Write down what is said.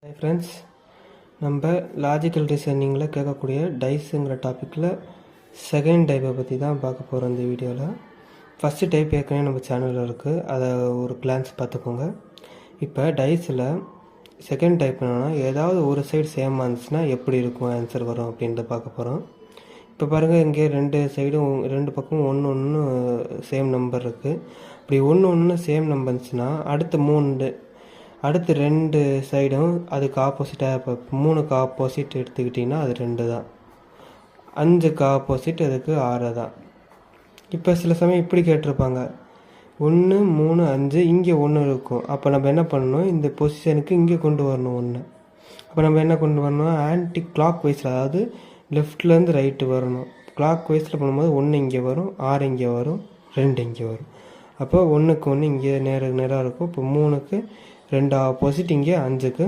Hi friends, நம்ம logical ரீசனிங்கில் கேட்கக்கூடிய டைஸுங்கிற டாப்பிக்கில் செகண்ட் டைப்பை பற்றி தான் பார்க்க போகிறோம் இந்த வீடியோவில். ஃபஸ்ட்டு டைப் ஏற்கனவே நம்ம சேனலில் இருக்குது, அதை ஒரு கிளான்ஸ் பார்த்துக்கோங்க. இப்போ டைஸில் செகண்ட் டைப் என்னென்னா, ஏதாவது ஒரு சைடு சேமாக இருந்துச்சுன்னா எப்படி இருக்கும் ஆன்சர் வரும் அப்படின்றத பார்க்க போகிறோம். இப்போ பாருங்கள், இங்கே ரெண்டு பக்கமும் ஒன்று சேம் நம்பர் இருக்குது. அப்படி ஒன்று சேம் நம்பர் இருந்துச்சுன்னா அடுத்து ரெண்டு சைடும் அதுக்கு ஆப்போசிட்டாக, இப்போ 3க்கு ஆப்போசிட் எடுத்துக்கிட்டிங்கன்னா அது 2 தான், 5க்கு ஆப்போசிட் அதுக்கு 6 தான். இப்போ சில சமயம் இப்படி கேட்டிருப்பாங்க, 1 3 5 இங்கே 1 இருக்கும். அப்போ நம்ம என்ன பண்ணணும், இந்த பொசிஷனுக்கு இங்கே கொண்டு வரணும் 1. அப்போ நம்ம என்ன கொண்டு வரணும், ஆன்டி கிளாக் வைஸில், அதாவது லெஃப்ட்லேருந்து ரைட்டு வரணும். கிளாக் வைஸில் பண்ணும்போது 1 இங்கே வரும், 6 இங்கே வரும், 2 இங்கே வரும். அப்போ 1க்கு 1 இங்கே நேராக இருக்கும். இப்போ 3க்கு 2 ஆப்போசிட், இங்கே 5க்கு